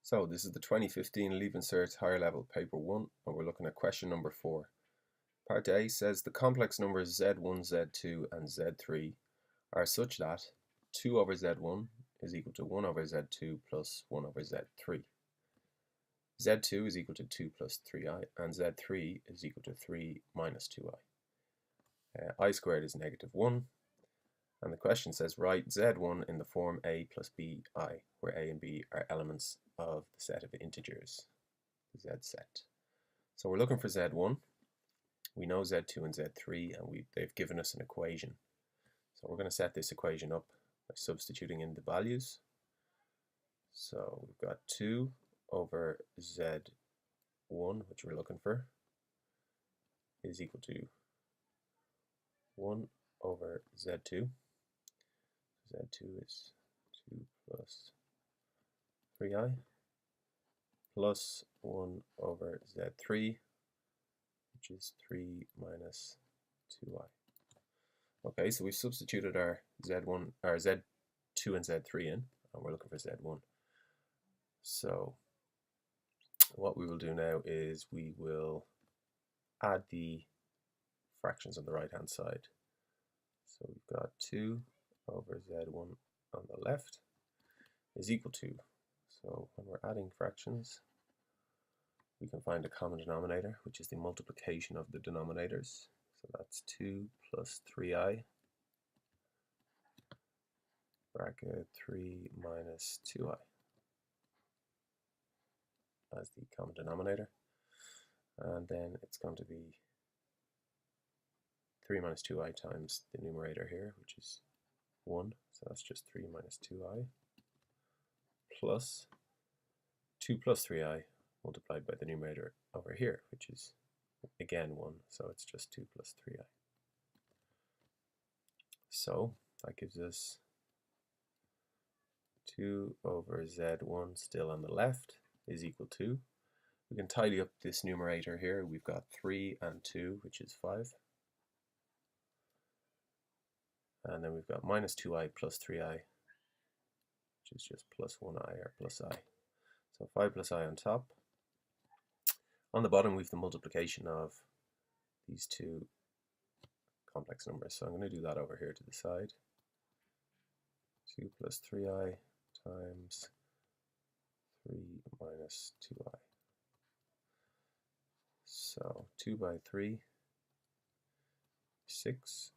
So this is the 2015 Leaving Cert Higher Level Paper 1, and we're looking at question number 4. Part A says the complex numbers z1, z2 and z3 are such that 2 over z1 is equal to 1 over z2 plus 1 over z3. z2 is equal to 2 plus 3i, and z3 is equal to 3 minus 2i. I squared is negative 1, and the question says write z1 in the form a plus bi, where a and b are elements of the set of integers, the z set. So we're looking for z1. We know z2 and z3, and they've given us an equation. So we're going to set this equation up by substituting in the values. So we've got 2 over z1, which we're looking for, is equal to 1 over z2. z2 is 2 plus 3i plus 1 over z3, which is 3 minus 2i. Okay, so we've substituted our z1, our z2 and z3 in, and we're looking for z1. So what we will do now is we will add the fractions on the right hand side. So we've got 2 over z1 on the left is equal to, so when we're adding fractions, we can find a common denominator, which is the multiplication of the denominators. So that's 2 plus 3i bracket 3 minus 2i as the common denominator. And then it's going to be 3 minus 2i times the numerator here, which is 1. So that's just 3 minus 2i plus 2 plus 3i multiplied by the numerator over here, which is again 1, so it's just 2 plus 3i. So that gives us 2 over z1 still on the left is equal to, we can tidy up this numerator here, we've got 3 and 2, which is 5. And then we've got minus 2i plus 3i, which is just plus 1i or plus i. So 5 plus i on top. On the bottom, we have the multiplication of these two complex numbers. So I'm going to do that over here to the side. 2 plus 3i times 3 minus 2i. So 2 by 3, 6.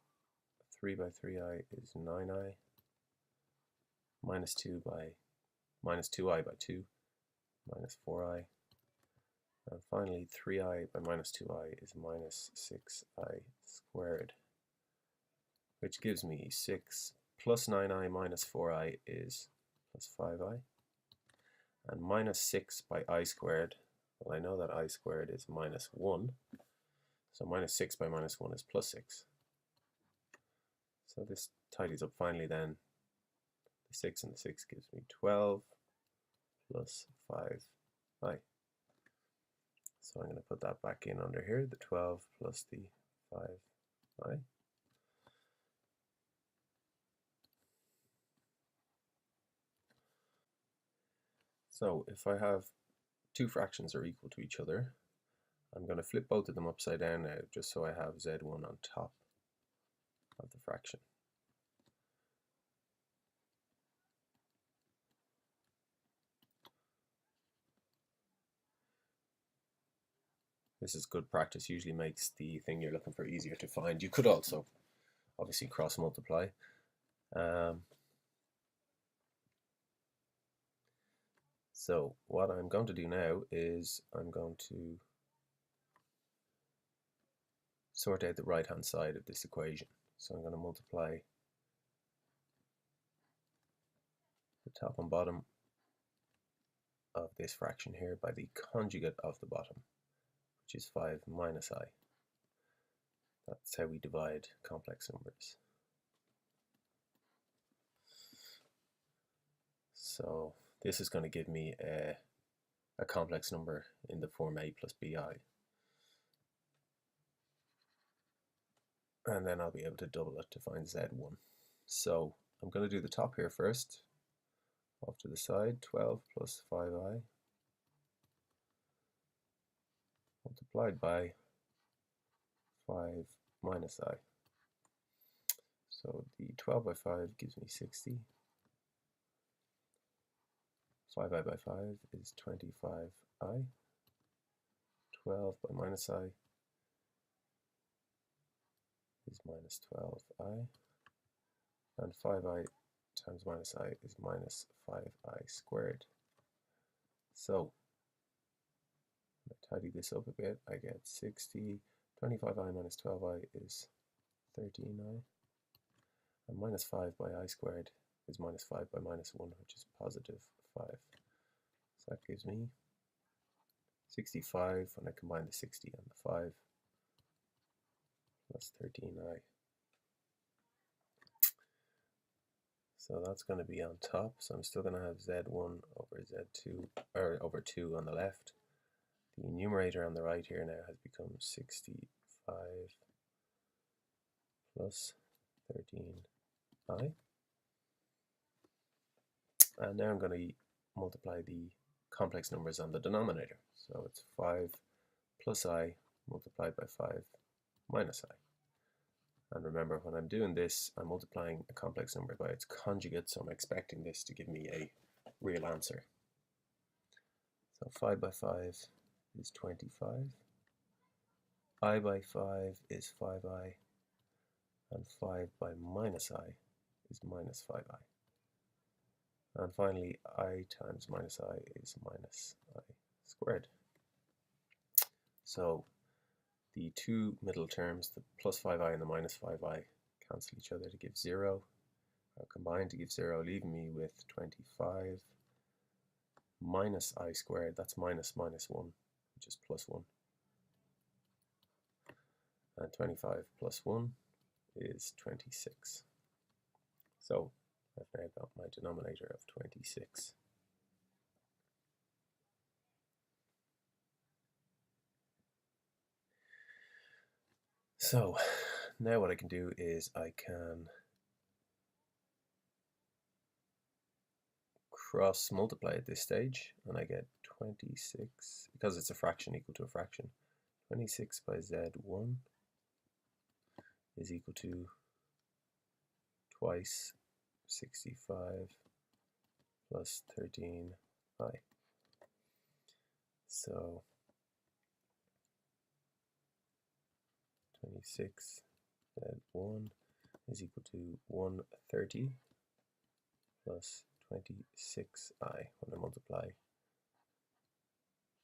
3 by 3i is 9i. Minus 2i by 2, minus 4i. And finally, 3i by minus 2i is minus 6i squared, which gives me 6 plus 9i minus 4i is plus 5i. And minus 6 by I squared, well, I know that I squared is minus 1, so minus 6 by minus 1 is plus 6. So this tidies up finally then. The 6 and the 6 gives me 12 plus 5i. So I'm going to put that back in under here, the 12 plus the 5i. So if I have two fractions are equal to each other, I'm going to flip both of them upside down now, just so I have z1 on top of the fraction. This is good practice, usually makes the thing you're looking for easier to find. You could also obviously cross multiply. So what I'm going to do now is I'm going to sort out the right hand side of this equation. So I'm going to multiply the top and bottom of this fraction here by the conjugate of the bottom, which is 5 minus I. That's how we divide complex numbers. So this is going to give me a complex number in the form a plus bi. And then I'll be able to double it to find z1. So I'm going to do the top here first. Off to the side, 12 plus 5i multiplied by 5 minus I. So the 12 by 5 gives me 60. 5I by 5 is 25I. 12 by minus I is minus 12I. And 5I times minus I is minus 5I squared. So, if I tidy this up a bit, I get 60. 25I minus 12I is 13I. And minus 5 by I squared is minus 5 by minus 1, which is positive 5. So that gives me 65 when I combine the 60 and the 5 plus 13I. So that's going to be on top. So I'm still going to have Z1 over Z2, or over 2 on the left. The numerator on the right here now has become 65 plus 13I. And now I'm going to multiply the complex numbers on the denominator. So it's 5 plus I multiplied by 5 minus I. And remember, when I'm doing this, I'm multiplying a complex number by its conjugate, so I'm expecting this to give me a real answer. So 5 by 5 is 25. I by 5 is 5I. And 5 by minus I is minus 5I. And finally, I times minus I is minus I squared. So the two middle terms, the plus 5I and the minus 5I, cancel each other to give 0. Combined to give 0, leaving me with 25 minus I squared. That's minus minus 1, which is plus 1. And 25 plus 1 is 26. So I've now got my denominator of 26. So now what I can do is I can cross multiply at this stage, and I get 26, because it's a fraction equal to a fraction. 26 by Z1 is equal to twice 65 plus 13I. So 26 Z1 is equal to 130 plus 26I when I multiply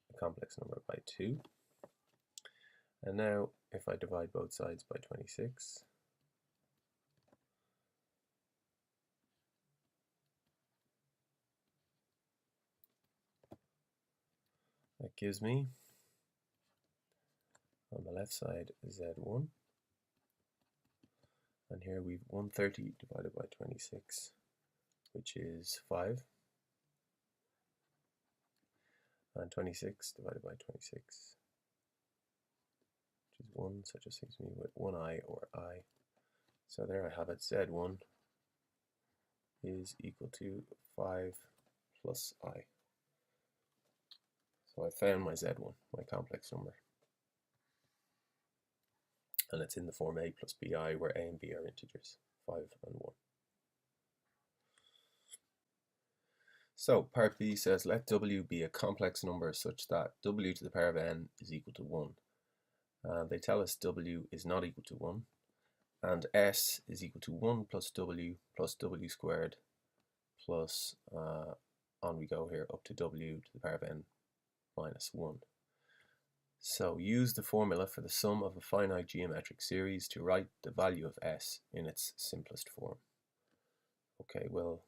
a complex number by 2. And now if I divide both sides by 26, that gives me on the left side Z1, and here we've 130 divided by 26, which is 5, and 26 divided by 26, which is 1, so it just leaves me with 1I or I. So there I have it, Z1 is equal to 5 plus I. So I found my Z1, my complex number. And it's in the form A plus BI, where A and B are integers, 5 and 1. So part B says, let W be a complex number such that W to the power of n is equal to 1. They tell us W is not equal to 1, and S is equal to 1 plus W squared plus, on we go here, up to W to the power of n minus 1. So use the formula for the sum of a finite geometric series to write the value of S in its simplest form. Okay, well,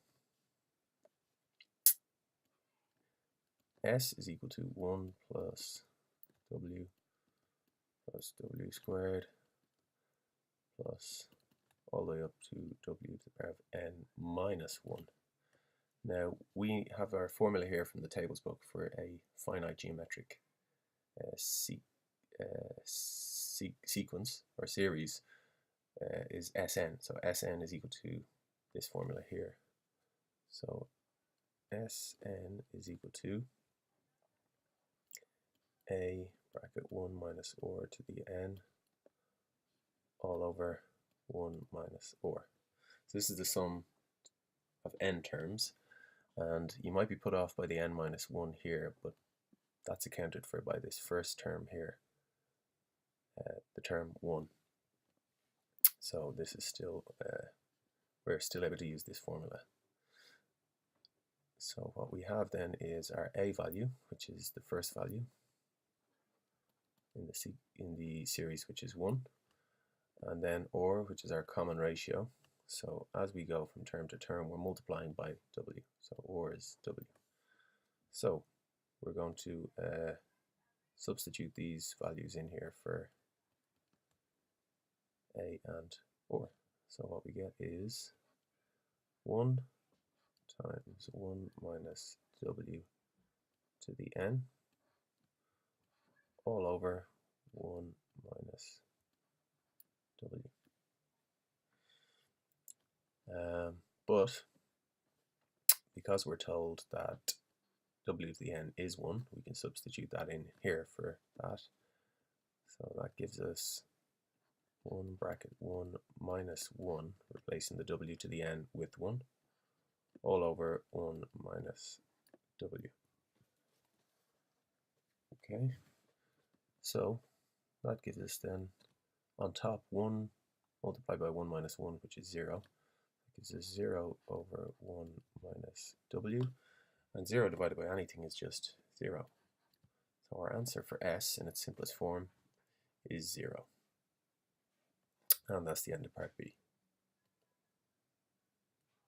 S is equal to 1 plus W squared plus all the way up to W to the power of n minus 1. Now, we have our formula here from the tables book for a finite geometric sequence or series is Sn. So Sn is equal to this formula here. So Sn is equal to a bracket 1 minus or to the n all over 1 minus or. So this is the sum of n terms, and you might be put off by the n minus 1 here, but that's accounted for by this first term here, the term 1. So this is still, we're still able to use this formula. So what we have then is our a value, which is the first value in the series, which is 1, and then or, which is our common ratio. So as we go from term to term, we're multiplying by w. So or is w. So we're going to substitute these values in here for a and or. So what we get is 1 times 1 minus w to the n all over 1 minus w. But because we're told that w to the n is 1, we can substitute that in here for that. So that gives us 1 bracket 1 minus 1, replacing the w to the n with 1, all over 1 minus w. Okay, so that gives us then on top 1 multiplied by 1 minus 1, which is 0. That gives us 0 over 1 minus w, and 0 divided by anything is just 0. So our answer for S in its simplest form is 0. And that's the end of part B.